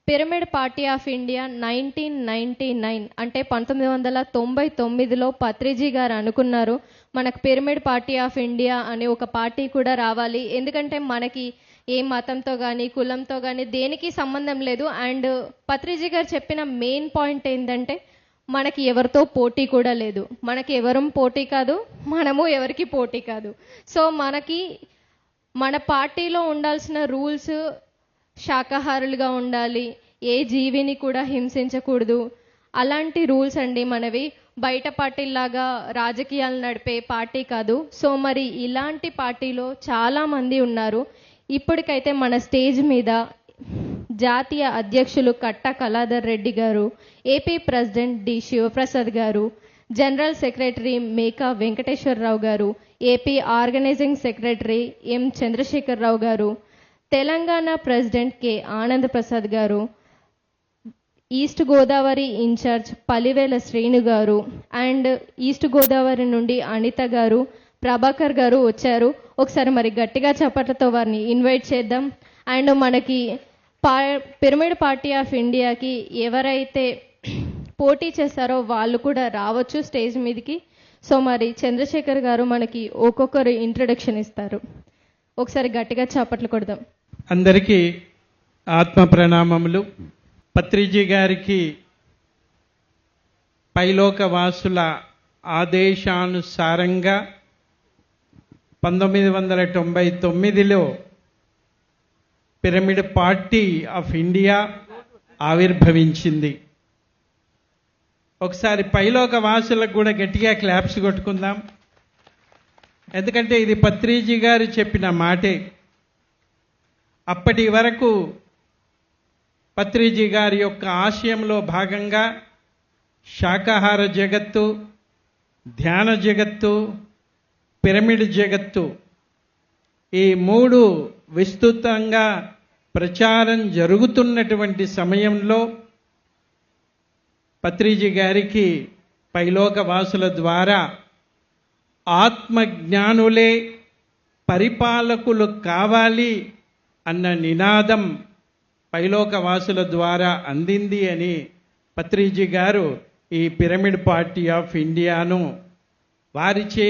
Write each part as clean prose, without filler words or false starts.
Pyramid party of India 1999 అంటే 1999లో పత్రిజీ గారు అనుకున్నారు మనకు పిరమిడ్ పార్టీ ఆఫ్ ఇండియా అనే ఒక పార్టీ కూడా రావాలి. ఎందుకంటే మనకి ఏ మతంతో కానీ కులంతో కానీ దేనికి సంబంధం లేదు. అండ్ పత్రిజీ గారు చెప్పిన మెయిన్ పాయింట్ ఏంటంటే మనకి ఎవరితో పోటీ కూడా లేదు, మనకి ఎవరం పోటీ కాదు, మనము ఎవరికి పోటీ కాదు. సో మనకి మన పార్టీలో ఉండాల్సిన రూల్స్ శాకాహారులుగా ఉండాలి, ఏ జీవిని కూడా హింసించకూడదు, అలాంటి రూల్స్ అండి మనవి. బయట పార్టీలాగా రాజకీయాలు నడిపే పార్టీ కాదు. సో మరి ఇలాంటి పార్టీలో చాలామంది ఉన్నారు. ఇప్పటికైతే మన స్టేజ్ మీద జాతీయ అధ్యక్షులు కట్టా కళాధర్ రెడ్డి గారు, ఏపీ ప్రెసిడెంట్ డి శివప్రసాద్ గారు, జనరల్ సెక్రటరీ మేకా వెంకటేశ్వరరావు గారు, AP organizing secretary M Chandrasekhararao గారు, తెలంగాణ ప్రెసిడెంట్ కె ఆనంద్ ప్రసాద్ గారు, ఈస్ట్ గోదావరి ఇన్ఛార్జ్ పలివేల శ్రీను గారు, అండ్ ఈస్ట్ గోదావరి నుండి అనిత గారు, ప్రభాకర్ గారు వచ్చారు. ఒకసారి మరి గట్టిగా చప్పట్లతో వారిని ఇన్వైట్ చేద్దాం. అండ్ మనకి పిరమిడ్ పార్టీ ఆఫ్ ఇండియాకి ఎవరైతే పోటీ చేస్తారో వాళ్ళు కూడా రావచ్చు స్టేజ్ మీదకి. సో మరి చంద్రశేఖర్ గారు మనకి ఒక్కొక్కరు ఇంట్రడక్షన్ ఇస్తారు. ఒకసారి గట్టిగా చప్పట్లు కొడదాం. అందరికీ ఆత్మ ప్రణామములు. పత్రిజీ గారికి పైలోకవాసుల ఆదేశానుసారంగా 1999లో పిరమిడ్ పార్టీ ఆఫ్ ఇండియా ఆవిర్భవించింది. ఒకసారి పైలోకవాసులకు కూడా గట్టిగా క్లాప్స్ కొట్టుకుందాం. ఎందుకంటే ఇది పత్రిజీ గారు చెప్పిన మాటే. అప్పటి వరకు పత్రిజీ గారి యొక్క ఆశయంలో భాగంగా శాకాహార జగత్తు, ధ్యాన జగత్తు, పిరమిడ్ జగత్తు ఈ మూడు విస్తృతంగా ప్రచారం జరుగుతున్నటువంటి సమయంలో పత్రిజీ గారికి పైలోకవాసుల ద్వారా ఆత్మజ్ఞానులే పరిపాలకులు కావాలి అన్న నినాదం పైలోకవాసుల ద్వారా అందింది అని పత్రిజీ గారు ఈ పిరమిడ్ పార్టీ ఆఫ్ ఇండియాను వారిచే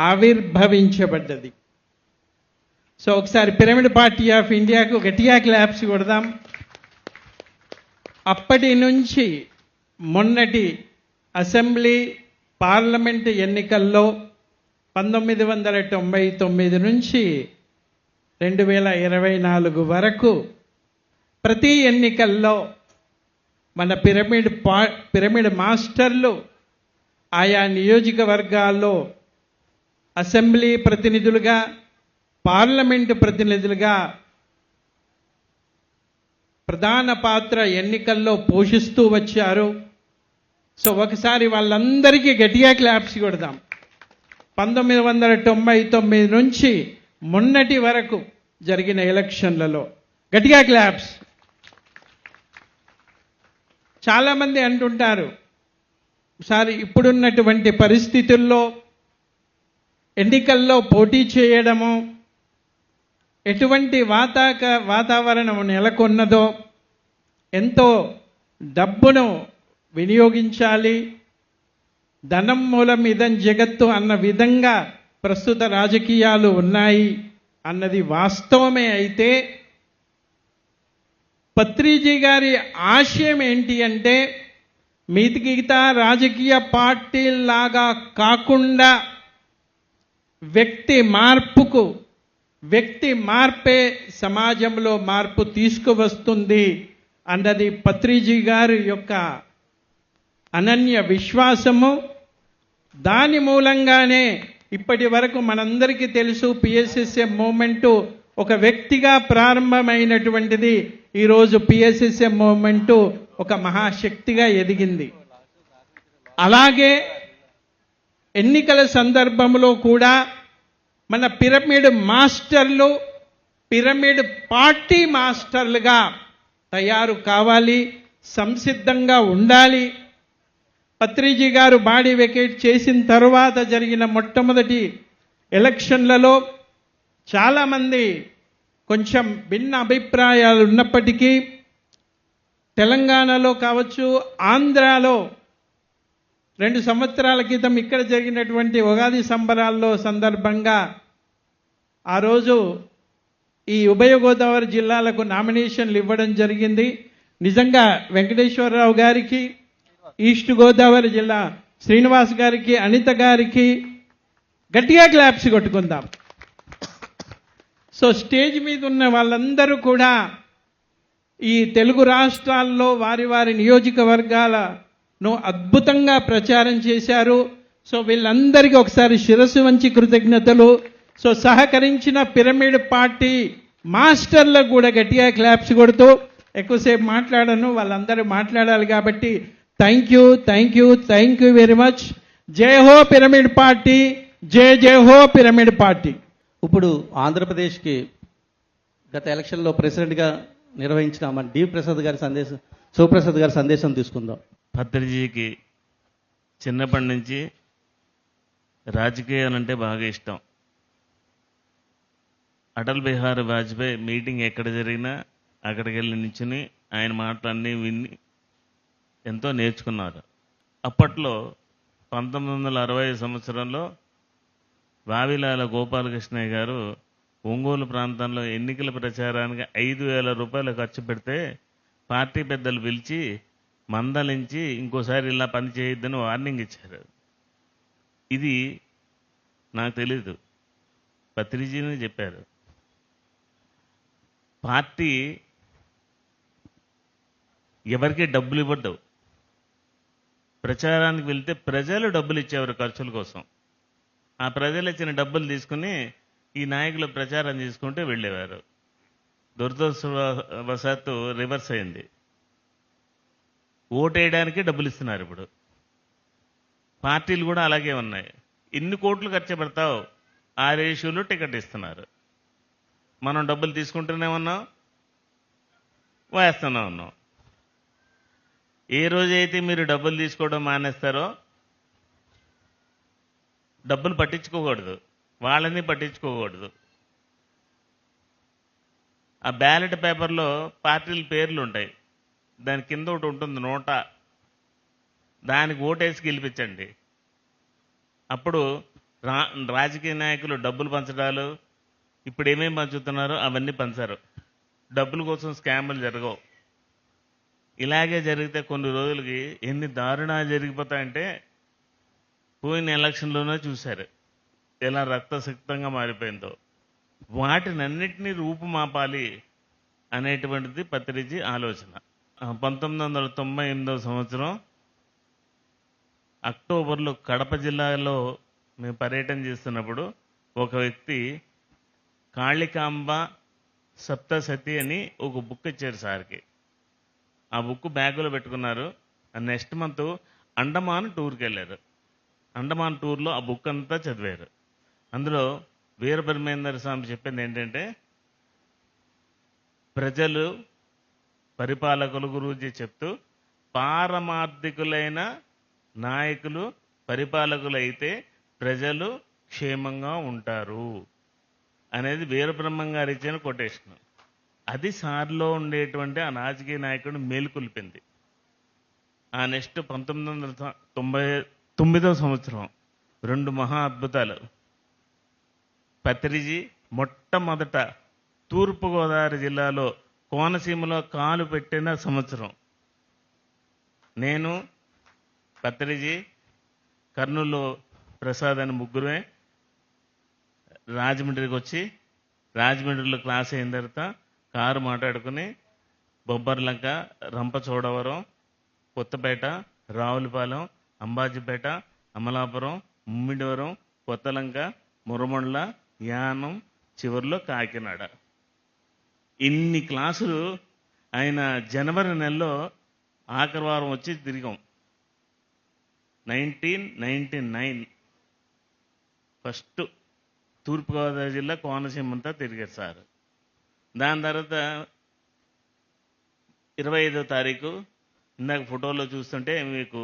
ఆవిర్భవించబడ్డది. సో ఒకసారి పిరమిడ్ పార్టీ ఆఫ్ ఇండియాకు గట్టిగా క్లాప్స్ కొడదాం. అప్పటి నుంచి మొన్నటి అసెంబ్లీ పార్లమెంట్ ఎన్నికల్లో 1999 నుంచి 2024 వరకు ప్రతి ఎన్నికల్లో మన పిరమిడ్ మాస్టర్లు ఆయా నియోజకవర్గాల్లో అసెంబ్లీ ప్రతినిధులుగా, పార్లమెంటు ప్రతినిధులుగా ప్రధాన పాత్ర ఎన్నికల్లో పోషిస్తూ వచ్చారు. సో ఒకసారి వాళ్ళందరికీ గట్టిగా క్లాప్స్ కొడదాం. 1999 నుంచి మొన్నటి వరకు జరిగిన ఎలక్షన్లలో గట్టిగా క్లాప్స్. చాలామంది అంటుంటారు, సార్ ఇప్పుడున్నటువంటి పరిస్థితుల్లో ఎన్నికల్లో పోటీ చేయడము ఎటువంటి వాతావరణం నెలకొన్నదో, ఎంతో డబ్బును వినియోగించాలి, ధనం మూలం ఇదం జగత్తు అన్న విధంగా ప్రస్తుత రాజకీయాలు ఉన్నాయి అన్నది వాస్తవమే. అయితే పత్రిజీ గారి ఆశయం ఏంటి అంటే మిగతా రాజకీయ పార్టీలాగా కాకుండా వ్యక్తి మార్పే సమాజంలో మార్పు తీసుకువస్తుంది అన్నది పత్రిజీ గారి యొక్క అనన్య విశ్వాసము. దాని మూలంగానే ఇప్పటి వరకు మనందరికీ తెలుసు పిఎస్ఎస్ఎం మూవ్మెంటు ఒక వ్యక్తిగా ప్రారంభమైనటువంటిది ఈరోజు పిఎస్ఎస్ఎం మూవ్మెంటు ఒక మహాశక్తిగా ఎదిగింది. అలాగే ఎన్నికల సందర్భంలో కూడా మన పిరమిడ్ మాస్టర్లు పిరమిడ్ పార్టీ మాస్టర్లుగా తయారు కావాలి, సంసిద్ధంగా ఉండాలి. పత్రిజీ గారు బాడీ వెకేట్ చేసిన తర్వాత జరిగిన మొట్టమొదటి ఎలక్షన్లలో చాలామంది కొంచెం భిన్న అభిప్రాయాలు ఉన్నప్పటికీ తెలంగాణలో కావచ్చు, ఆంధ్రాలో 2 సంవత్సరాల క్రితం ఇక్కడ జరిగినటువంటి ఉగాది సంబరాల్లో సందర్భంగా ఆ రోజు ఈ ఉభయ గోదావరి జిల్లాలకు నామినేషన్లు ఇవ్వడం జరిగింది. నిజంగా వెంకటేశ్వరరావు గారికి, ఈస్ట్ గోదావరి జిల్లా శ్రీనివాస్ గారికి, అనిత గారికి గట్టిగా క్లాప్స్ కొట్టుకుందాం. సో స్టేజ్ మీద ఉన్న వాళ్ళందరూ కూడా ఈ తెలుగు రాష్ట్రాల్లో వారి వారి నియోజకవర్గాలను అద్భుతంగా ప్రచారం చేశారు. సో వీళ్ళందరికీ ఒకసారి శిరస్సు వంచి కృతజ్ఞతలు. సో సహకరించిన పిరమిడ్ పార్టీ మాస్టర్లకు కూడా గట్టిగా క్లాప్స్ కొడుతూ, ఎక్కువసేపు మాట్లాడను, వాళ్ళందరూ మాట్లాడాలి కాబట్టి థ్యాంక్ యూ వెరీ మచ్. జై హో పిరమిడ్ పార్టీ, జై హో పిరమిడ్ పార్టీ. ఇప్పుడు ఆంధ్రప్రదేశ్కి గత ఎలక్షన్లో ప్రెసిడెంట్గా నిర్వహించిన మన శివప్రసాద్ గారి సందేశం తీసుకుందాం. పత్రిజీకి చిన్నప్పటి నుంచి రాజకీయాలంటే బాగా ఇష్టం. అటల్ బిహారీ వాజ్పేయి మీటింగ్ ఎక్కడ జరిగినా అక్కడికి వెళ్ళి నించుని ఆయన మాటలన్నీ విని ఎంతో నేర్చుకున్నారు. అప్పట్లో 1960 సంవత్సరంలో వావిలాల గోపాలకృష్ణయ్య గారు ఒంగోలు ప్రాంతంలో ఎన్నికల ప్రచారానికి 5,000 రూపాయలు ఖర్చు పెడితే పార్టీ పెద్దలు పిలిచి మందలించి ఇంకోసారి ఇలా పని చేయొద్దని వార్నింగ్ ఇచ్చారు. ఇది నాకు తెలీదు, పత్రిజీని చెప్పారు. పార్టీ ఎవరికి డబ్బులు ఇవ్వద్దు. ప్రచారానికి వెళ్తే ప్రజలు డబ్బులు ఇచ్చేవారు ఖర్చుల కోసం. ఆ ప్రజలు ఇచ్చిన డబ్బులు తీసుకుని ఈ నాయకులు ప్రచారం చేసుకుంటూ వెళ్ళేవారు. దురదృష్టవశాత్తు రివర్స్ అయింది. ఓటేయడానికి డబ్బులు ఇస్తున్నారు ఇప్పుడు. పార్టీలు కూడా అలాగే ఉన్నాయి. ఇన్ని కోట్లు ఖర్చు పెడతావు, ఆ రేషియోలో టికెట్ ఇస్తున్నారు. మనం డబ్బులు తీసుకుంటూనే ఉన్నాం, వేస్తూనే ఉన్నాం. ఏ రోజైతే మీరు డబ్బులు తీసుకోవడం మానేస్తారో, డబ్బులు పట్టించుకోకూడదు, వాళ్ళని పట్టించుకోకూడదు. ఆ బ్యాలెట్ పేపర్లో పార్టీల పేర్లు ఉంటాయి, దాని కింద ఒకటి ఉంటుంది నోట, దానికి ఓటేసి గెలిపించండి. అప్పుడు రాజకీయ నాయకులు డబ్బులు పంచడాలు, ఇప్పుడు ఏమేమి పంచుతున్నారో అవన్నీ పంచారు. డబ్బుల కోసం స్కామ్లు జరగవు. ఇలాగే జరిగితే కొన్ని రోజులకి ఎన్ని దారుణాలు జరిగిపోతాయంటే పోయిన ఎలక్షన్లోనే చూశారు ఎలా రక్తసిక్తంగా మారిపోయిందో. వాటినన్నిటినీ రూపుమాపాలి అనేటువంటిది పత్రిజీ ఆలోచన. 1998 సంవత్సరం అక్టోబర్లో కడప జిల్లాలో మేము పర్యటన చేస్తున్నప్పుడు ఒక వ్యక్తి కాళికాంబ సప్తసతి అని ఒక బుక్ ఇచ్చారు సార్కి. ఆ బుక్ బ్యాగులో పెట్టుకున్నారు. నెక్స్ట్ మంత్ అండమాన్ టూర్కి వెళ్ళారు. అండమాన్ టూర్లో ఆ బుక్ అంతా చదివారు. అందులో వీరబ్రహ్మేంద్ర స్వామి చెప్పింది ఏంటంటే, ప్రజలు పరిపాలకుల గురించి చెప్తూ పారమార్థికులైన నాయకులు పరిపాలకులు అయితే ప్రజలు క్షేమంగా ఉంటారు అనేది వీరబ్రహ్మం గారు ఇచ్చిన కొటేషన్. అది సార్లో ఉండేటువంటి ఆ రాజకీయ నాయకుడు మేలుకొల్పింది. ఆ నెక్స్ట్ 1999 సంవత్సరం 2 మహా అద్భుతాలు. పత్రిజీ మొట్టమొదట తూర్పుగోదావరి జిల్లాలో కోనసీమలో కాలు పెట్టిన సంవత్సరం. నేను, పత్రిజీ, కర్నూలు ప్రసాద్ అని ముగ్గురే రాజమండ్రికి వచ్చి రాజమండ్రిలో క్లాస్ అయిన తర్వాత కారు మాట్లాడుకుని బొబ్బర్లంక, రంపచోడవరం, కొత్తపేట, రావులపాలెం, అంబాజీపేట, అమలాపురం, ముమ్మిడివరం, కొత్తలంక, మురమండ్ల, యానం, చివరిలో కాకినాడ. ఇన్ని క్లాసులు ఆయన జనవరి నెలలో ఆఖరి వారం వచ్చి తిరిగాం. 1999 ఫస్ట్ తూర్పుగోదావరి జిల్లా కోనసీమ అంతా తిరిగారు సార్. దాని తర్వాత 25వ తారీఖు ఇందాక ఫోటోలో చూస్తుంటే మీకు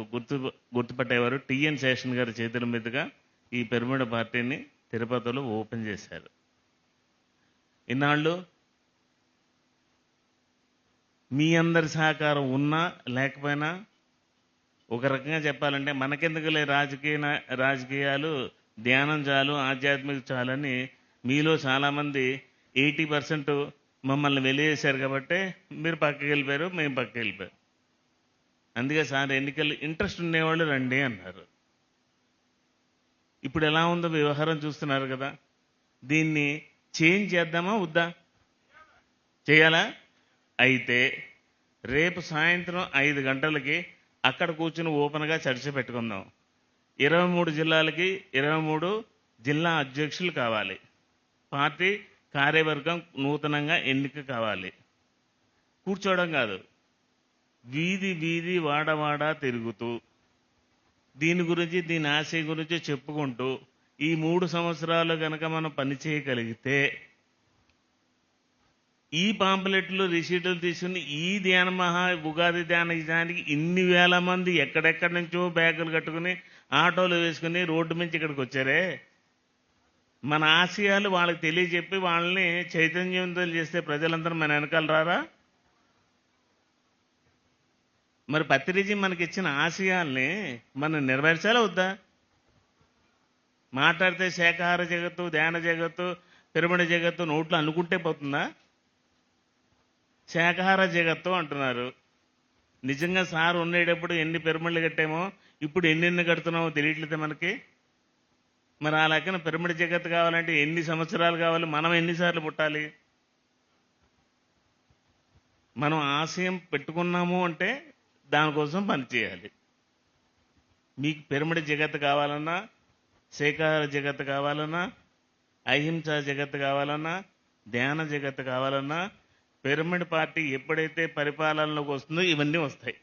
గుర్తుపట్టేవారు టిఎన్ శేషన్ గారి చేతుల మీదుగా ఈ పిరమిడ్ పార్టీని తిరుపతిలో ఓపెన్ చేశారు. ఇన్నాళ్ళు మీ అందరి సహకారం ఉన్నా లేకపోయినా, ఒక రకంగా చెప్పాలంటే మనకెందుకులే రాజకీయాలు, ధ్యానం చాలు, ఆధ్యాత్మిక చాలని మీలో చాలామంది 80% మమ్మల్ని వెలివేశారు కాబట్టి మీరు పక్కకి వెళ్ళిపోయారు, మేము పక్కకి వెళ్ళిపోయారు. అందుకే సార్ ఎన్నికలు ఇంట్రెస్ట్ ఉండేవాళ్ళు రండి అన్నారు. ఇప్పుడు ఎలా ఉందో వ్యవహారం చూస్తున్నారు కదా. దీన్ని చేంజ్ చేద్దామా వద్దా? చేయాలా? అయితే రేపు సాయంత్రం 5 గంటలకి అక్కడ కూర్చుని ఓపెన్గా చర్చ పెట్టుకుందాం. 23 జిల్లాలకి 23 జిల్లా అధ్యక్షులు కావాలి. పార్టీ కార్యవర్గం నూతనంగా ఎన్నిక కావాలి. కూర్చోవడం కాదు, వీధి వీధి వాడవాడ తిరుగుతూ దీని గురించి, దీని ఆశయం గురించి చెప్పుకుంటూ ఈ 3 సంవత్సరాలు కనుక మనం పనిచేయగలిగితే ఈ పాంప్లెట్లు, రిసీట్లు తీసుకుని ఈ ఉగాది ధ్యానానికి ఇన్ని వేల మంది ఎక్కడెక్కడి నుంచో బ్యాగులు కట్టుకుని ఆటోలు వేసుకుని రోడ్డు నుంచి ఇక్కడికి వచ్చారే. మన ఆశయాలు వాళ్ళకి తెలియజెప్పి వాళ్ళని చైతన్యవంతులు చేస్తే ప్రజలందరూ మన వెనకాల రారా? మరి పత్రిజీ మనకి ఇచ్చిన ఆశయాల్ని మనం నెరవేర్చాలా వద్దా? మాట్లాడితే శాకాహార జగత్తు, ధ్యాన జగత్తు, పిరమిడ్ జగత్తు నోట్లో అనుకుంటే పోతుందా? శాకాహార జగత్తు అంటున్నారు. నిజంగా సార్ ఉండేటప్పుడు ఎన్ని పిరమిడ్లు కట్టామో ఇప్పుడు ఎన్నెన్ని కడుతున్నామో తెలియట్లేదు మనకి. మరి ఆ లెక్కన పిరమిడ్ జగత్తు కావాలంటే ఎన్ని సంవత్సరాలు కావాలి? మనం ఎన్నిసార్లు పుట్టాలి? మనం ఆశయం పెట్టుకున్నాము అంటే దానికోసం పనిచేయాలి. మీకు పిరమిడ్ జగత్తు కావాలన్నా, శాకాహార జగత్తు కావాలన్నా, అహింస జగత్తు కావాలన్నా, ధ్యాన జగత్తు కావాలన్నా, పిరమిడ్ పార్టీ ఎప్పుడైతే పరిపాలనలోకి వస్తుందో ఇవన్నీ వస్తాయి.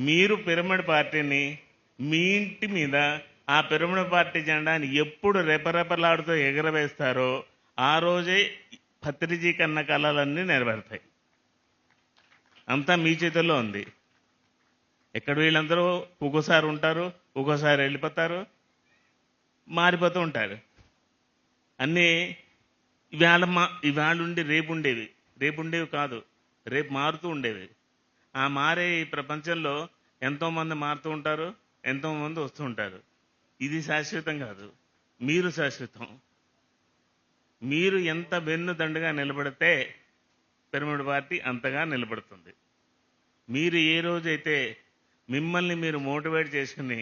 మీరు పిరమిడ్ పార్టీని మీ ఇంటి మీద ఆ పిరమిడ్ పార్టీ జెండాని ఎప్పుడు రెపరెపలాడుతూ ఎగరవేస్తారో ఆ రోజే పత్రిజీ కన్న కళలన్నీ నెరవేరుతాయి. అంతా మీ చేతుల్లో ఉంది. ఎక్కడ వీళ్ళందరూ ఒక్కోసారి ఉంటారు, ఒక్కోసారి వెళ్ళిపోతారు, మారిపోతూ ఉంటారు. అన్నీ ఇవాళ ఉండి రేపు ఉండేవి కాదు, రేపు మారుతూ ఉండేవి. ఆ మారే ఈ ప్రపంచంలో ఎంతోమంది మారుతూ ఉంటారు, ఎంతోమంది వస్తూ ఉంటారు. ఇది శాశ్వతం కాదు, మీరు శాశ్వతం. మీరు ఎంత వెన్నుదండుగా నిలబడితే పిరమిడ్ పార్టీ అంతగా నిలబడుతుంది. మీరు ఏ రోజైతే మిమ్మల్ని మీరు మోటివేట్ చేసుకుని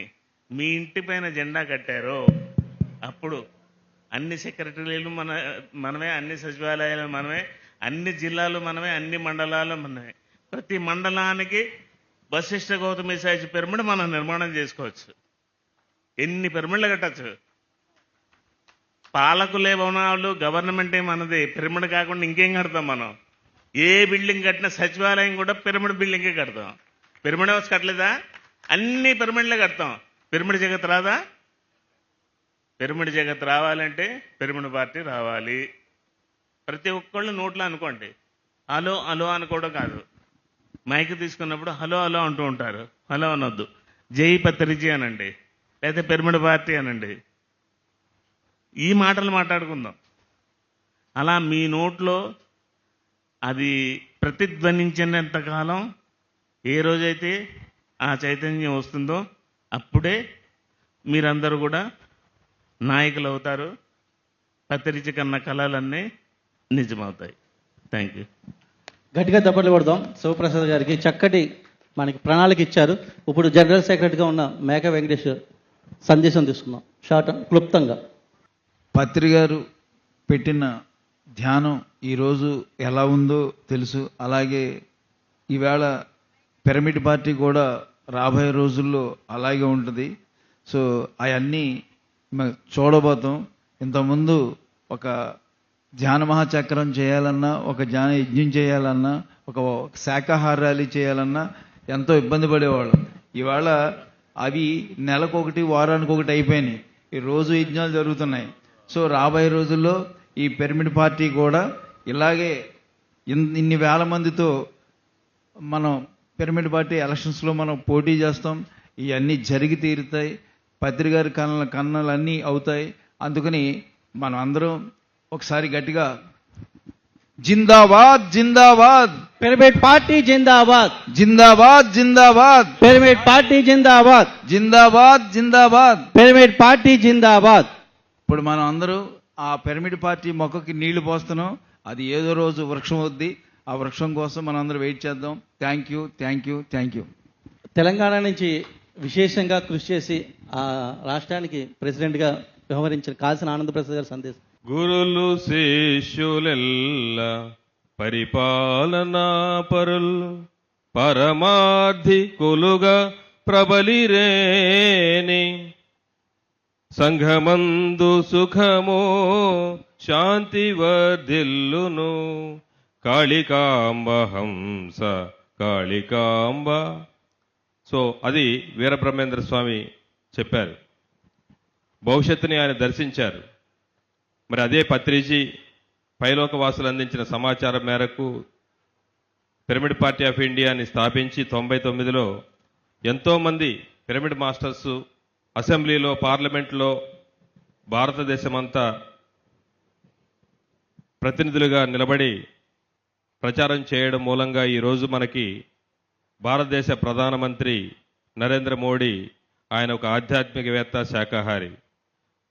మీ ఇంటి పైన జెండా కట్టారో అప్పుడు అన్ని సెక్రటరీలు మనమే, అన్ని సచివాలయాలు మనమే, అన్ని జిల్లాలు మనమే, అన్ని మండలాలు మనమే. ప్రతి మండలానికి వశిష్ఠ గౌతమి సాయి పిరమిడ్ మనం నిర్మాణం చేసుకోవచ్చు. ఎన్ని పిరమిడ్లు కట్టచ్చు. పాలకులే భవనాలు, గవర్నమెంటే మనది. పిరమిడ్ కాకుండా ఇంకేం కడతాం మనం? ఏ బిల్డింగ్ కట్టినా సచివాలయం కూడా పిరమిడ్ బిల్డింగే కడతాం. పిరమిడ్ హౌస్ కట్టలేదా? అన్ని పిరమిడ్లే కడతాం. పిరమిడ్ జగత్ రాదా? పిరమిడ్ జగత్ రావాలంటే పిరమిడ్ పార్టీ రావాలి. ప్రతి ఒక్కళ్ళు నోట్లో అనుకోండి. హలో హలో అనుకోవడం కాదు. మైక్ తీసుకున్నప్పుడు హలో హలో అంటూ ఉంటారు. హలో అనొద్దు, జై పత్రిజీ అనండి, లేదా పిరమిడ్ పార్టీ అనండి. ఈ మాటలు మాట్లాడుకుందాం. అలా మీ నోట్లో అది ప్రతిధ్వనించినంత కాలం, ఏ రోజైతే ఆ చైతన్యం వస్తుందో అప్పుడే మీరందరూ కూడా నాయకులు అవుతారు. పత్రిజీ కన్న కళలన్నీ నిజమవుతాయి. Thank you. గట్టిగా దప్పట్లు కొడదాం శివప్రసాద్ గారికి. చక్కటి మనకి ప్రణాళిక ఇచ్చారు. ఇప్పుడు జనరల్ సెక్రటరీగా ఉన్న మేక వెంకటేష్ సందేశం తీసుకుందాం షార్ట్ క్లుప్తంగా. పత్రి గారు పెట్టిన ధ్యానం ఈరోజు ఎలా ఉందో తెలుసు. అలాగే ఈవేళ పిరమిడ్ పార్టీ కూడా రాబోయే రోజుల్లో అలాగే ఉంటుంది. సో అవన్నీ చూడబోతాం. ఇంతకుముందు ఒక ధ్యాన మహాచక్రం చేయాలన్నా, ఒక ధ్యాన యజ్ఞం చేయాలన్నా, ఒక శాకాహార ర్యాలీ చేయాలన్నా ఎంతో ఇబ్బంది పడేవాళ్ళం. ఇవాళ అవి నెలకొకటి, వారానికి ఒకటి అయిపోయినాయి. ఈ రోజు యజ్ఞాలు జరుగుతున్నాయి. సో రాబోయే రోజుల్లో ఈ పిరమిడ్ పార్టీ కూడా ఇలాగే ఇన్ని వేల మందితో మనం పిరమిడ్ పార్టీ ఎలక్షన్స్లో మనం పోటీ చేస్తాం. ఇవన్నీ జరిగి తీరుతాయి. పత్రి గారి కన్నలు అన్నీ అవుతాయి. అందుకని మనం అందరం ఒకసారి గట్టిగా జిందాబాద్ జిందాబాద్ పిరమిడ్ పార్టీ జిందాబాద్, జిందాబాద్ జిందాబాద్ పిరమిడ్ పార్టీ జిందాబాద్, జిందాబాద్ జిందాబాద్. పిరమిడ్ పార్టీ జిందాబాద్. ఇప్పుడు మనం అందరూ ఆ పిరమిడ్ పార్టీ మొక్కకి నీళ్లు పోస్తున్నాం. అది ఏదో రోజు వృక్షం అవుద్ది. ఆ వృక్షం కోసం మనం అందరూ వెయిట్ చేద్దాం. Thank you, thank you, thank you. Telangana నుంచి విశేషంగా కృషి చేసి ఆ రాష్ట్రానికి ప్రెసిడెంట్గా వ్యవహరించిన కాసిన ఆనందప్రసాద్ గారి సందేశం. గురులు శిష్యులెల్ల పరిపాలనా పరుల్ పరమార్థికులుగా ప్రబలిరేని సంఘమందు సుఖమో శాంతి వర్ధిల్లును కాళికాంబ హంస కాళికాంబ. సో అది వీరబ్రహ్మేంద్ర స్వామి చెప్పారు. భవిష్యత్తుని ఆయన దర్శించారు. మరి అదే పత్రిజీ పైలోకవాసులు అందించిన సమాచారం మేరకు పిరమిడ్ పార్టీ ఆఫ్ ఇండియాని స్థాపించి 99లో ఎంతోమంది పిరమిడ్ మాస్టర్స్ అసెంబ్లీలో, పార్లమెంట్లో, భారతదేశమంతా ప్రతినిధులుగా నిలబడి ప్రచారం చేయడం మూలంగా ఈరోజు మనకి భారతదేశ ప్రధానమంత్రి నరేంద్ర మోడీ ఆయన ఒక ఆధ్యాత్మికవేత్త, శాకాహారి.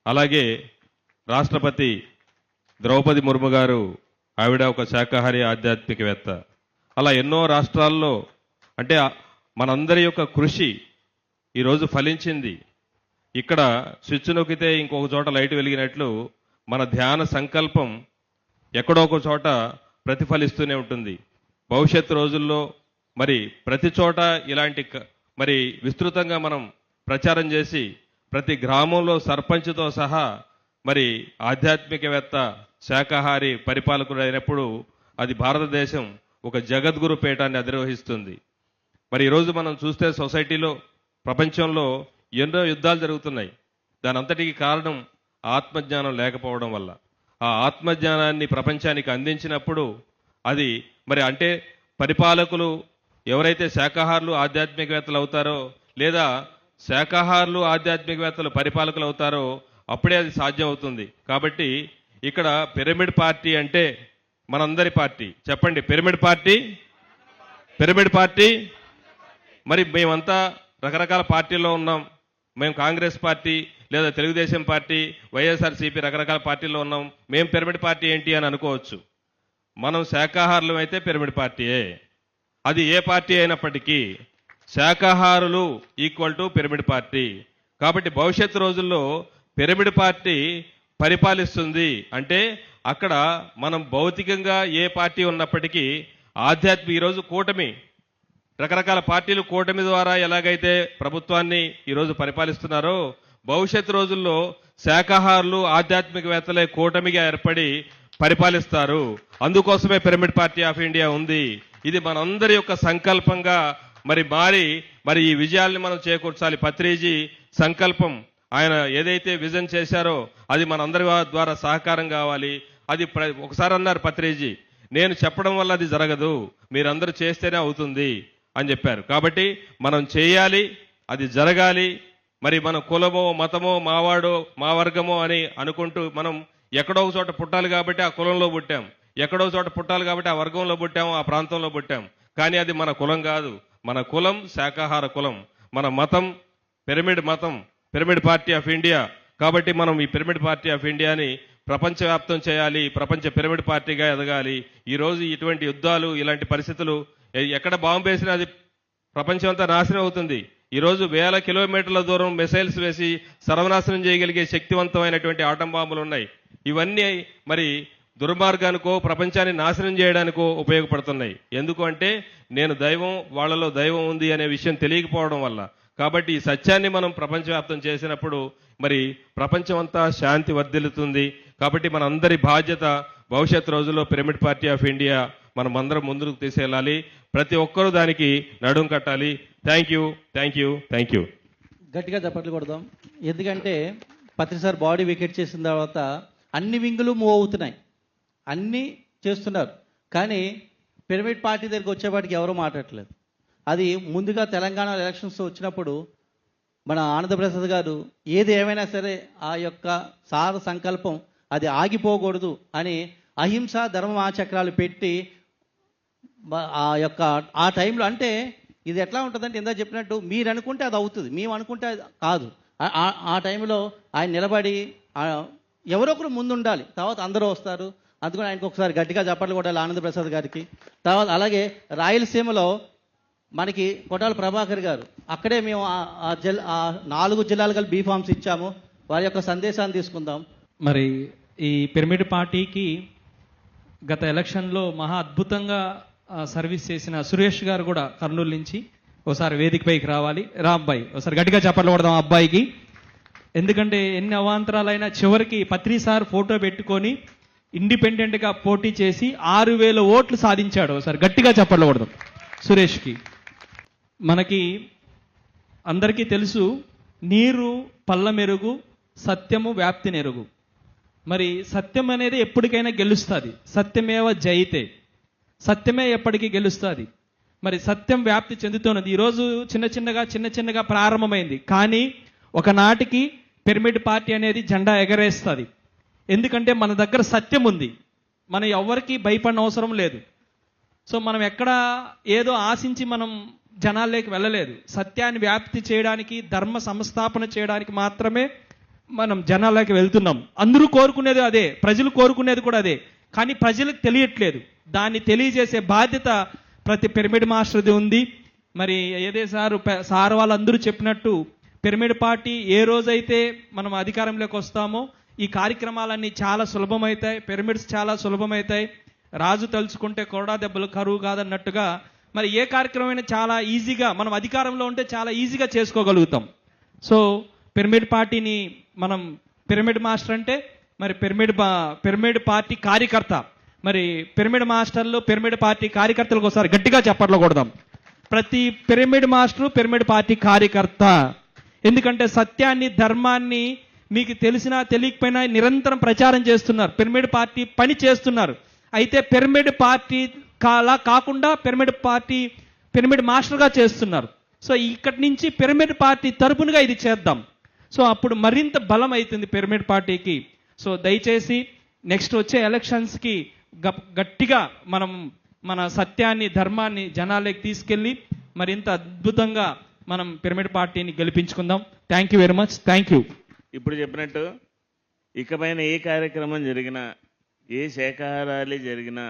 అలాగే రాష్ట్రపతి ద్రౌపది ముర్ము గారు ఆవిడ ఒక శాకాహారి ఆధ్యాత్మికవేత్త. అలా ఎన్నో రాష్ట్రాల్లో అంటే మనందరి యొక్క కృషి ఈరోజు ఫలించింది. ఇక్కడ స్విచ్ నొక్కితే ఇంకొక చోట లైట్ వెలిగినట్లు మన ధ్యాన సంకల్పం ఎక్కడో ఒక చోట ప్రతిఫలిస్తూనే ఉంటుంది. భవిష్యత్ రోజుల్లో మరి ప్రతి చోట ఇలాంటి మరి విస్తృతంగా మనం ప్రచారం చేసి ప్రతి గ్రామంలో సర్పంచ్తో సహా మరి ఆధ్యాత్మికవేత్త, శాకాహారి పరిపాలకుడు అయినప్పుడు అది భారతదేశం ఒక జగద్గురు పీఠాన్ని అధిరోహిస్తుంది. మరి ఈరోజు మనం చూస్తే సొసైటీలో, ప్రపంచంలో ఎన్నో యుద్ధాలు జరుగుతున్నాయి. దాని అంతటికి కారణం ఆత్మజ్ఞానం లేకపోవడం వల్ల. ఆ ఆత్మజ్ఞానాన్ని ప్రపంచానికి అందించినప్పుడు అది మరి అంటే పరిపాలకులు ఎవరైతే శాకాహారులు ఆధ్యాత్మికవేత్తలు అవుతారో, లేదా శాకాహారులు ఆధ్యాత్మికవేత్తలు పరిపాలకులు అవుతారో అప్పుడే అది సాధ్యం అవుతుంది. కాబట్టి ఇక్కడ పిరమిడ్ పార్టీ అంటే మనందరి పార్టీ. చెప్పండి, పిరమిడ్ పార్టీ, పిరమిడ్ పార్టీ. మరి మేమంతా రకరకాల పార్టీల్లో ఉన్నాం. మేము కాంగ్రెస్ పార్టీ, లేదా తెలుగుదేశం పార్టీ, వైఎస్ఆర్సీపీ రకరకాల పార్టీల్లో ఉన్నాం. మేము పిరమిడ్ పార్టీ ఏంటి అని అనుకోవచ్చు. మనం శాకాహారులు అయితే పిరమిడ్ పార్టీయే. అది ఏ పార్టీ అయినప్పటికీ శాకాహారులు ఈక్వల్ టు పిరమిడ్ పార్టీ. కాబట్టి భవిష్యత్తు రోజుల్లో పిరమిడ్ పార్టీ పరిపాలిస్తుంది. అంటే అక్కడ మనం భౌతికంగా ఏ పార్టీ ఉన్నప్పటికీ ఆధ్యాత్మిక ఈరోజు కూటమి, రకరకాల పార్టీలు కూటమి ద్వారా ఎలాగైతే ప్రభుత్వాన్ని ఈరోజు పరిపాలిస్తున్నారో భవిష్యత్తు రోజుల్లో శాకాహారులు ఆధ్యాత్మికవేత్తలే కూటమిగా ఏర్పడి పరిపాలిస్తారు. అందుకోసమే పిరమిడ్ పార్టీ ఆఫ్ ఇండియా ఉంది. ఇది మనందరి యొక్క సంకల్పంగా మరి ఈ విజయాల్ని మనం చేకూర్చాలి. పత్రిజీ సంకల్పం, ఆయన ఏదైతే విజన్ చేశారో అది మనందరి ద్వారా సహకారం కావాలి. అది ఒకసారి అన్నారు పత్రిజీ, నేను చెప్పడం వల్ల అది జరగదు, మీరందరూ చేస్తేనే అవుతుంది అని చెప్పారు. కాబట్టి మనం చేయాలి, అది జరగాలి. మరి మన కులమో, మతమో, మావాడో, మా వర్గమో అని అనుకుంటూ మనం ఎక్కడో ఒక చోట పుట్టాలి కాబట్టి ఆ కులంలో పుట్టాం, ఎక్కడో చోట పుట్టాలి కాబట్టి ఆ వర్గంలో పుట్టాము, ఆ ప్రాంతంలో పుట్టాం. కానీ అది మన కులం కాదు. మన కులం శాకాహార కులం, మన మతం పిరమిడ్ మతం, పిరమిడ్ పార్టీ ఆఫ్ ఇండియా. కాబట్టి మనం ఈ పిరమిడ్ పార్టీ ఆఫ్ ఇండియాని ప్రపంచవ్యాప్తం చేయాలి, ప్రపంచ పిరమిడ్ పార్టీగా ఎదగాలి. ఈరోజు ఇటువంటి యుద్ధాలు, ఇలాంటి పరిస్థితులు ఎక్కడ బాంబు వేసినా అది ప్రపంచం అంతా నాశనం అవుతుంది. ఈరోజు వేల కిలోమీటర్ల దూరం మిసైల్స్ వేసి సర్వనాశనం చేయగలిగే శక్తివంతమైనటువంటి ఆటం బాంబులు ఉన్నాయి. ఇవన్నీ మరి దుర్మార్గానికో, ప్రపంచాన్ని నాశనం చేయడానికో ఉపయోగపడుతున్నాయి. ఎందుకు అంటే నేను దైవం, వాళ్ళలో దైవం ఉంది అనే విషయం తెలియకపోవడం వల్ల. కాబట్టి ఈ సత్యాన్ని మనం ప్రపంచవ్యాప్తం చేసినప్పుడు మరి ప్రపంచం అంతా శాంతి వర్ధిల్లుతుంది. కాబట్టి మన అందరి బాధ్యత భవిష్యత్ రోజుల్లో పిరమిడ్ పార్టీ ఆఫ్ ఇండియా మనం అందరం ముందుకు తీసుకెళ్ళాలి. ప్రతి ఒక్కరూ దానికి నడుం కట్టాలి. Thank you, thank you, thank you. గట్టిగా చప్పట్లు కొడదాం. ఎందుకంటే పత్రిసారి బాడీ వికెట్ చేసిన తర్వాత అన్ని వింగులు మూవ్ అవుతున్నాయి, అన్నీ చేస్తున్నారు. కానీ పిరమిడ్ పార్టీ దగ్గరికి వచ్చేపాటికి ఎవరూ మాట్లాడట్లేదు. అది ముందుగా తెలంగాణ ఎలక్షన్స్ వచ్చినప్పుడు మన ఆనందప్రసాద్ గారు ఏది ఏమైనా సరే ఆ యొక్క సార సంకల్పం అది ఆగిపోకూడదు అని అహింస ధర్మం ఆచక్రాలు పెట్టి ఆ టైంలో అంటే ఇది ఎట్లా ఉంటుందంటే ఇందా చెప్పినట్టు మీరు అనుకుంటే అది అవుతుంది, మేము అనుకుంటే అది కాదు. ఆ టైంలో ఆయన నిలబడి ఎవరో ఒకరు ముందు ఉండాలి, తర్వాత అందరూ వస్తారు. అందుకని ఆయనకు ఒకసారి గట్టిగా చప్పట్లు కొట్టాలి ఆనంద్ ప్రసాద్ గారికి. తర్వాత అలాగే రాయలసీమలో మనకి కొట్టాల ప్రభాకర్ గారు, అక్కడే మేము ఆ 4 జిల్లాలు కలిపి బీఫామ్స్ ఇచ్చాము. వారి యొక్క సందేశాన్ని తీసుకుందాం. మరి ఈ పిరమిడ్ పార్టీకి గత ఎలక్షన్లో మహా అద్భుతంగా సర్వీస్ చేసిన సురేష్ గారు కూడా కర్నూలు నుంచి ఒకసారి వేదికపైకి రావాలి. అబ్బాయి ఒకసారి గట్టిగా చప్పట్లు కొడదాం అబ్బాయికి. ఎందుకంటే ఎన్ని అవాంతరాలైనా చివరికి పత్రి సార్ ఫోటో పెట్టుకొని ఇండిపెండెంట్గా పోటీ చేసి 6,000 ఓట్లు సాధించాడు. ఒకసారి గట్టిగా చప్పట్లు కొడదాం సురేష్కి. మనకి అందరికీ తెలుసు, నీరు పల్ల మెరుగు, సత్యము వ్యాప్తి నెరుగు. మరి సత్యం అనేది ఎప్పటికైనా గెలుస్తుంది. సత్యమేవ జయితే, సత్యమే ఎప్పటికీ గెలుస్తుంది. మరి సత్యం వ్యాప్తి చెందుతున్నది. ఈరోజు చిన్న చిన్నగా ప్రారంభమైంది, కానీ ఒకనాటికి పిరమిడ్ పార్టీ అనేది జెండా ఎగరేస్తుంది. ఎందుకంటే మన దగ్గర సత్యం ఉంది, మనం ఎవరికి భయపడిన అవసరం లేదు. సో మనం ఎక్కడ ఏదో ఆశించి మనం జనాల్లోకి వెళ్ళలేదు. సత్యాన్ని వ్యాప్తి చేయడానికి, ధర్మ సంస్థాపన చేయడానికి మాత్రమే మనం జనాల్లోకి వెళ్తున్నాం. అందరూ కోరుకునేది అదే, ప్రజలు కోరుకునేది కూడా అదే, కానీ ప్రజలకు తెలియట్లేదు. దాన్ని తెలియజేసే బాధ్యత ప్రతి పిరమిడ్ మాస్టర్ది ఉంది. మరి ఏదే సార్ వాళ్ళందరూ చెప్పినట్టు పిరమిడ్ పార్టీ ఏ రోజైతే మనం అధికారంలోకి వస్తామో ఈ కార్యక్రమాలన్నీ చాలా సులభమవుతాయి, పిరమిడ్స్ చాలా సులభమవుతాయి. రాజు తలుచుకుంటే కొరడా దెబ్బలు కరువు కాదన్నట్టుగా మరి ఏ కార్యక్రమమైనా చాలా ఈజీగా మనం అధికారంలో ఉంటే చాలా ఈజీగా చేసుకోగలుగుతాం. సో పిరమిడ్ పార్టీని మనం, పిరమిడ్ మాస్టర్ అంటే మరి పిరమిడ్ పార్టీ కార్యకర్త. మరి పిరమిడ్ మాస్టర్లు, పిరమిడ్ పార్టీ కార్యకర్తలకు ఒకసారి గట్టిగా చప్పట్లు కొడదాం. ప్రతి పిరమిడ్ మాస్టరు పిరమిడ్ పార్టీ కార్యకర్త. ఎందుకంటే సత్యాన్ని, ధర్మాన్ని మీకు తెలిసినా తెలియకపోయినా నిరంతరం ప్రచారం చేస్తున్నారు. పిరమిడ్ పార్టీ పని చేస్తున్నారు. అయితే పిరమిడ్ పార్టీ కాకుండా పిరమిడ్ మాస్టర్గా చేస్తున్నారు. సో ఇక్కడి నుంచి పిరమిడ్ పార్టీ తరపునగా ఇది చేద్దాం. సో అప్పుడు మరింత బలం అవుతుంది పిరమిడ్ పార్టీకి. సో దయచేసి నెక్స్ట్ వచ్చే ఎలక్షన్స్కి గట్టిగా మనం మన సత్యాన్ని, ధర్మాన్ని జనాలకి తీసుకెళ్ళి మరింత అద్భుతంగా మనం పిరమిడ్ పార్టీని గెలిపించుకుందాం. Thank you very much. Thank you. ఇప్పుడు చెప్పినట్టు ఇకపైన ఏ కార్యక్రమం జరిగినా, ఏ శాఖాహారాలు జరిగినా,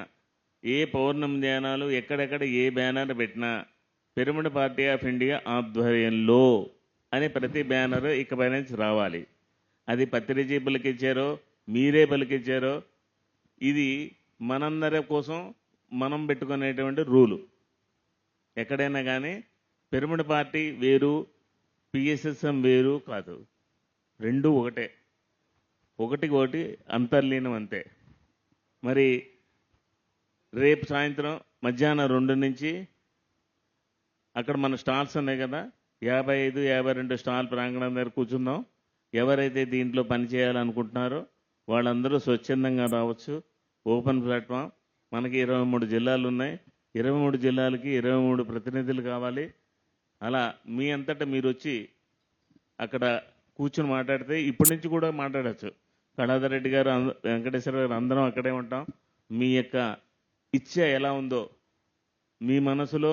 ఏ పౌర్ణమి ధ్యానాలు, ఎక్కడెక్కడ ఏ బ్యానర్ పెట్టినా పిరమిడ్ పార్టీ ఆఫ్ ఇండియా ఆధ్వర్యంలో అని ప్రతి బ్యానర్ ఇకపై నుంచి రావాలి. అది పత్రిజీ పలికిచ్చారో మీరే పలికిచ్చారో, ఇది మనందరి కోసం మనం పెట్టుకునేటువంటి రూలు. ఎక్కడైనా కానీ పిరమిడ్ పార్టీ వేరు, పిఎస్ఎస్ఎం వేరు కాదు, రెండు ఒకటే, ఒకటి అంతర్లీనం అంతే. మరి రేపు సాయంత్రం మధ్యాహ్నం 2 నుంచి అక్కడ మన స్టాల్స్ ఉన్నాయి కదా, 55, 52 స్టాల్ ప్రాంగణం దగ్గర కూర్చుందాం. ఎవరైతే దీంట్లో పనిచేయాలనుకుంటున్నారో వాళ్ళందరూ స్వచ్ఛందంగా రావచ్చు. Open platform. మనకి 23 జిల్లాలు ఉన్నాయి. 23 జిల్లాలకి 23 ప్రతినిధులు కావాలి. అలా మీ అంతటా మీరు వచ్చి అక్కడ కూర్చుని మాట్లాడితే ఇప్పటి నుంచి కూడా మాట్లాడచ్చు. కళాధర్ రెడ్డి గారు, వెంకటేశ్వర గారు అందరం అక్కడే ఉంటాం. మీ యొక్క ఇచ్చ ఎలా ఉందో, మీ మనసులో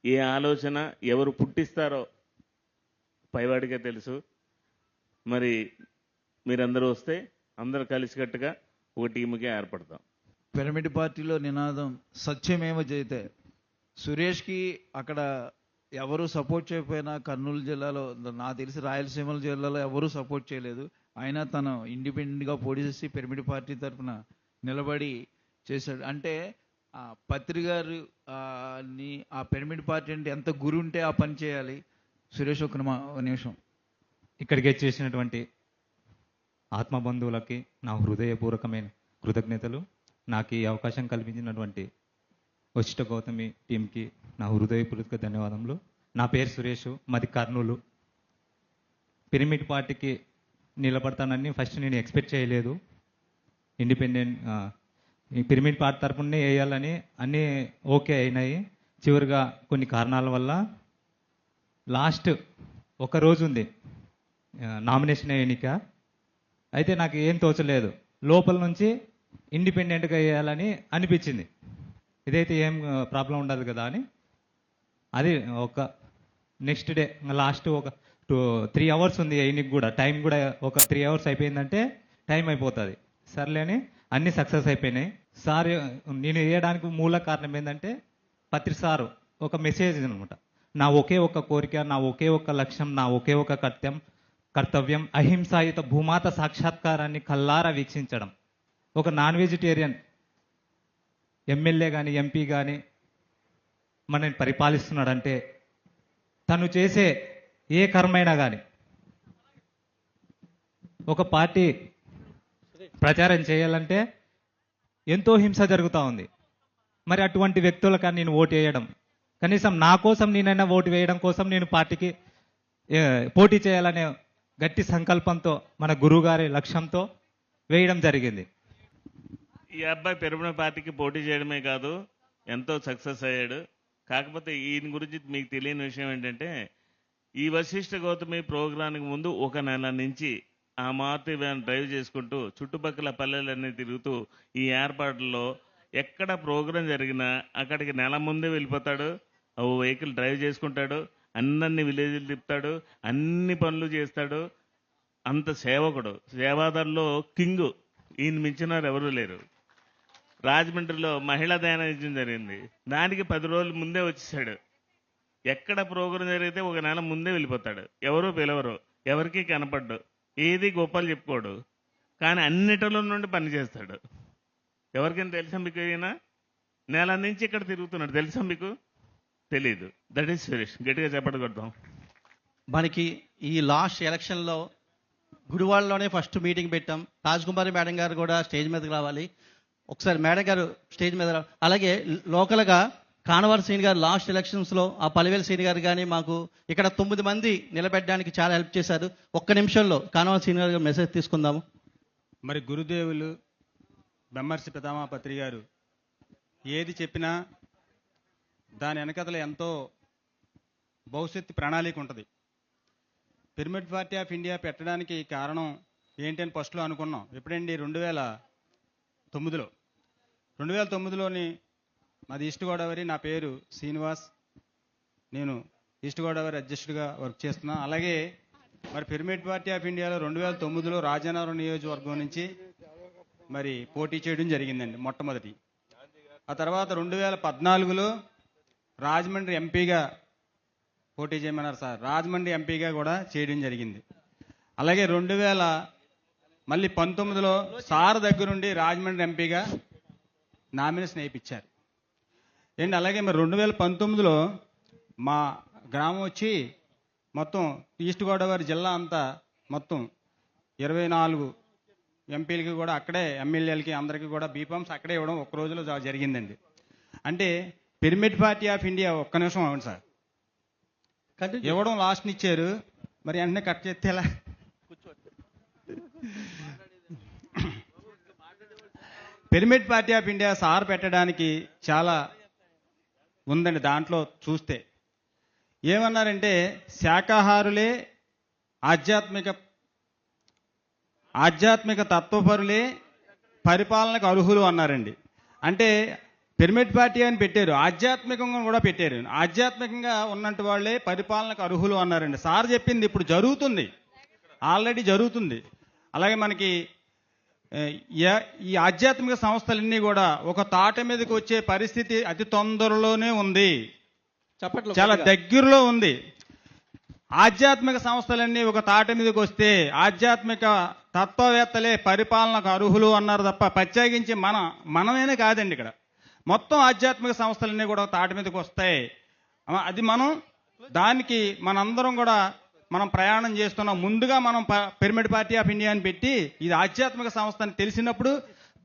ఏ ఆలోచన ఎవరు పుట్టిస్తారో పైవాడిగా తెలుసు. మరి మీరందరూ వస్తే అందరూ కలిసికట్టుగా ఒక టీముగా ఏర్పడతాం. పిరమిడ్ పార్టీలో నినాదం సత్యమేవ జయితే. సురేష్కి అక్కడ ఎవరు సపోర్ట్ చేయకపోయినా, కర్నూలు జిల్లాలో నాకు తెలిసి రాయలసీమ జిల్లాలో ఎవరూ సపోర్ట్ చేయలేదు. అయినా తను ఇండిపెండెంట్గా పోటీ చేసి పిరమిడ్ పార్టీ తరఫున నిలబడి చేశాడు. అంటే పత్రి గారు ఆ పిరమిడ్ పార్టీ అంటే ఎంత గురి ఉంటే ఆ పని చేయాలి. సురేష్ ఒక నిమిషం. ఇక్కడికి వచ్చేసినటువంటి ఆత్మబంధువులకి నా హృదయపూర్వకమైన కృతజ్ఞతలు. నాకు ఈ అవకాశం కల్పించినటువంటి వశిష్ఠ గౌతమి టీంకి నా హృదయపూర్వక ధన్యవాదములు. నా పేరు సురేష్, మాది కర్నూలు. పిరమిడ్ పార్టీకి నిలబడతానని ఫస్ట్ నేను ఎక్స్పెక్ట్ చేయలేదు. ఇండిపెండెంట్ ఈ పిరమిడ్ పార్టీ తరఫునే వేయాలని అన్నీ ఓకే అయినాయి. చివరిగా కొన్ని కారణాల వల్ల లాస్ట్ ఒక రోజు ఉంది నామినేషన్ ఎన్నిక. అయితే నాకు ఏం తోచలేదు. లోపల నుంచి ఇండిపెండెంట్గా వేయాలని అనిపించింది. ఇదైతే ఏం ప్రాబ్లం ఉండదు కదా అని. అది ఒక నెక్స్ట్ డే లాస్ట్ ఒక 3 అవర్స్ ఉంది ఎయినికి కూడా, టైం కూడా ఒక 3 అవర్స్ అయిపోయిందంటే టైం అయిపోతుంది. సర్లే అని అన్ని సక్సెస్ అయిపోయినాయి. సార్ నేను వేయడానికి మూల కారణం ఏంటంటే పత్రి సారు ఒక మెసేజ్ అనమాట. నా ఒకే ఒక కోరిక, నా ఒకే ఒక లక్ష్యం, నా ఒకే ఒక కర్తవ్యం అహింసాయుత భూమాత సాక్షాత్కారాన్ని కల్లారా వీక్షించడం. ఒక నాన్ వెజిటేరియన్ ఎమ్మెల్యే కానీ ఎంపీ కానీ మనని పరిపాలిస్తున్నాడంటే తను చేసే ఏ కర్మైనా కానీ ఒక పార్టీ ప్రచారం చేయాలంటే ఎంతో హింస జరుగుతూ ఉంది. మరి అటువంటి వ్యక్తులకు నేను ఓటు వేయడం, కనీసం నా కోసం నేనైనా ఓటు వేయడం కోసం నేను పార్టీకి పోటీ చేయాలనే గట్టి సంకల్పంతో మన గురువుగారి లక్ష్యంతో వేయడం జరిగింది. ఈ అబ్బాయి పెరుగున పార్టీకి పోటీ చేయడమే కాదు, ఎంతో సక్సెస్ అయ్యాడు. కాకపోతే ఈయన గురించి మీకు తెలియని విషయం ఏంటంటే, ఈ వశిష్ఠ గౌతమి ప్రోగ్రాంకి ముందు 1 నెల నుంచి ఆ మారుతి వ్యాన్ డ్రైవ్ చేసుకుంటూ చుట్టుపక్కల పల్లెలన్నీ తిరుగుతూ ఈ ఏర్పాట్లలో ఎక్కడ ప్రోగ్రాం జరిగినా అక్కడికి నెల ముందే వెళ్ళిపోతాడు. ఓ వెహికల్ డ్రైవ్ చేసుకుంటాడు, అన్నీ విలేజ్లు తిప్పుతాడు, అన్ని పనులు చేస్తాడు. అంత సేవకుడు, సేవాదారులో కింగ్. ఈయన మించినారు ఎవరూ లేరు. రాజమండ్రిలో మహిళా దయానిత్యం జరిగింది, దానికి 10 రోజుల ముందే వచ్చేసాడు. ఎక్కడ ప్రోగ్రాం జరిగితే 1 నెల ముందే వెళ్ళిపోతాడు. ఎవరో పిలవరు, ఎవరికి కనపడ్డు, ఏది గొప్పలు చెప్పుకోడు, కానీ అన్నిటిలో నుండి పని చేస్తాడు. ఎవరికైనా తెలుసా మీకు? ఈయన నెల నుంచి ఇక్కడ తిరుగుతున్నాడు, తెలుసా మీకు? తెలీదు. That is Suresh. గట్టిగా చెప్పడం కొడతాం. మనకి ఈ లాస్ట్ ఎలక్షన్లో గుడివాడలోనే ఫస్ట్ మీటింగ్ పెట్టాం. రాజకుమారి మేడం గారు కూడా స్టేజ్ మీదకి రావాలి. ఒకసారి మేడం గారు స్టేజ్ మీద అలాగే లోకల్గా కానవారి శ్రీని గారు లాస్ట్ ఎలక్షన్స్లో ఆ పలివేలు శ్రీని గారు కానీ మాకు ఇక్కడ 9 మంది నిలబెట్టడానికి చాలా హెల్ప్ చేశారు. 1 నిమిషంలో కానవారి శ్రీని గారు మెసేజ్ తీసుకుందాము. మరి గురుదేవులు బ్రహ్మర్షి పితామహపత్రి గారు ఏది చెప్పినా దాని వెనకతల ఎంతో భవిష్యత్తు ప్రణాళిక ఉంటుంది. పిరమిడ్ పార్టీ ఆఫ్ ఇండియా పెట్టడానికి కారణం ఏంటని ఫస్ట్లో అనుకున్నాం. ఎప్పుడండి? 2009లో. 2009లోని మాది ఈస్ట్ గోదావరి. నా పేరు శ్రీనివాస్. నేను ఈస్ట్ గోదావరి అధ్యక్షుడిగా వర్క్ చేస్తున్నాను. అలాగే మరి పిరమిడ్ పార్టీ ఆఫ్ ఇండియాలో 2009లో రాజానగరం నియోజకవర్గం నుంచి మరి పోటీ చేయడం జరిగిందండి మొట్టమొదటి. ఆ తర్వాత 2014లో రాజమండ్రి ఎంపీగా పోటీ చేయమన్నారు సార్. రాజమండ్రి ఎంపీగా కూడా చేయడం జరిగింది. అలాగే 2019లో సార్ దగ్గరుండి రాజమండ్రి ఎంపీగా నామినేషన్ వేయించారు ఏంటి. అలాగే మరి 2019లో మా గ్రామం వచ్చి మొత్తం ఈస్ట్ గోదావరి జిల్లా అంతా మొత్తం 24 ఎంపీలకి కూడా అక్కడే, ఎమ్మెల్యేలకి అందరికీ కూడా బీఫామ్స్ అక్కడే ఇవ్వడం 1 రోజులో జరిగిందండి. అంటే పిరమిడ్ పార్టీ ఆఫ్ ఇండియా, 1 నిమిషం అవును సార్, ఇవ్వడం లాస్ట్ ఇచ్చారు. మరి వెంటనే కట్ చేస్తే ఎలా? Pyramid party of India sir పెట్టడానికి చాలా ఉందండి. దాంట్లో చూస్తే ఏమన్నారంటే శాకాహారులే ఆధ్యాత్మిక తత్వపరులే పరిపాలనకు అర్హులు అన్నారండి. అంటే పిరమిడ్ పార్టీ అని పెట్టారు, ఆధ్యాత్మికంగా కూడా పెట్టారు. ఆధ్యాత్మికంగా ఉన్నట్టు వాళ్ళే పరిపాలనకు అర్హులు అన్నారండి. సార్ చెప్పింది ఇప్పుడు జరుగుతుంది, ఆల్రెడీ జరుగుతుంది. అలాగే మనకి ఈ ఆధ్యాత్మిక సంస్థలన్నీ కూడా ఒక తాట మీదకి వచ్చే పరిస్థితి అతి తొందరలోనే ఉంది, చాలా దగ్గరలో ఉంది. ఆధ్యాత్మిక సంస్థలన్నీ ఒక తాట మీదకి వస్తే ఆధ్యాత్మిక తత్వవేత్తలే పరిపాలనకు అర్హులు అన్నారు తప్ప ప్రత్యేకించి మనమేనే కాదండి. ఇక్కడ మొత్తం ఆధ్యాత్మిక సంస్థలన్నీ కూడా తాట మీదకి వస్తాయి. అది దానికి మనందరం కూడా మనం ప్రయాణం చేస్తున్నాం. ముందుగా మనం పిరమిడ్ పార్టీ ఆఫ్ ఇండియా అని పెట్టి ఇది ఆధ్యాత్మిక సంస్థ అని తెలిసినప్పుడు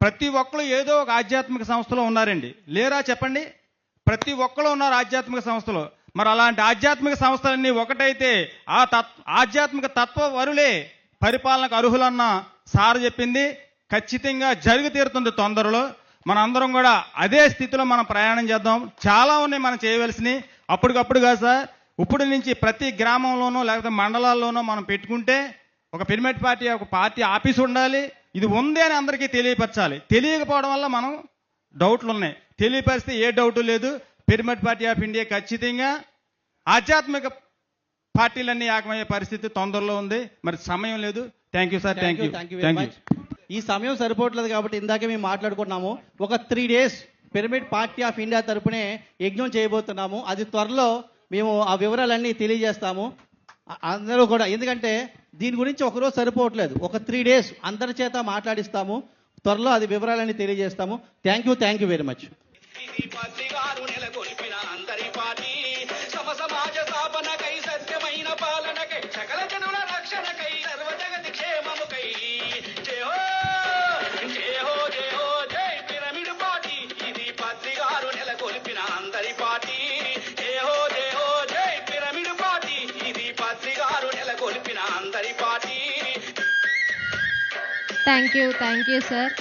ప్రతి ఒక్కరు ఏదో ఒక ఆధ్యాత్మిక సంస్థలో ఉన్నారండి. లేరా చెప్పండి? ప్రతి ఒక్కరు ఉన్నారు ఆధ్యాత్మిక సంస్థలో. మరి అలాంటి ఆధ్యాత్మిక సంస్థలన్నీ ఒకటైతే ఆధ్యాత్మిక తత్వవరులే పరిపాలనకు అర్హులన్న సార్ చెప్పింది ఖచ్చితంగా జరిగి తీరుతుంది తొందరలో. మనందరం కూడా అదే స్థితిలో మనం ప్రయాణం చేద్దాం. చాలా ఉన్నాయి మనం చేయవలసినవి. అప్పటికప్పుడు కాదు సార్, ఇప్పుడు నుంచి ప్రతి గ్రామంలోనో లేకపోతే మండలాల్లోనో మనం పెట్టుకుంటే ఒక పిరమిడ్ పార్టీ ఒక పార్టీ ఆఫీస్ ఉండాలి, ఇది ఉంది అని అందరికీ తెలియపరచాలి. తెలియకపోవడం వల్ల మనం డౌట్లు ఉన్నాయి. తెలియపరిస్తే ఏ డౌటు లేదు. పిరమిడ్ పార్టీ ఆఫ్ ఇండియా ఖచ్చితంగా ఆధ్యాత్మిక పార్టీలన్నీ ఏకమయ్యే పరిస్థితి తొందరలో ఉంది. మరి సమయం లేదు. Thank you sir. Thank you. Thank you very much. ఈ సమయం సరిపోవట్లేదు కాబట్టి ఇందాకే మేము మాట్లాడుకున్నాము. ఒక 3 days pyramid party of India తరపునే యజ్ఞం చేయబోతున్నాము. అది త్వరలో మేము ఆ వివరాలన్నీ తెలియజేస్తాము అందరూ కూడా. ఎందుకంటే దీని గురించి ఒకరోజు సరిపోవట్లేదు. ఒక 3 days అందరి చేత మాట్లాడిస్తాము. త్వరలో అది వివరాలన్నీ తెలియజేస్తాము. Thank you very much. సమాజ స్థాపనకై సత్యమైన పాలనకై సకల జనుల రక్షణకై సర్వజగతి క్షేమముకై జయ హో జయ హో జయ హో జై పిరమిడ్ పార్టీ. ఇది పత్రిగారు నెలకొల్పిన అందరి పార్టీ. జయ హో జై పిరమిడ్ పార్టీ. ఇది పత్రిగారు నెలకొల్పిన అందరి పార్టీ. Thank you sir.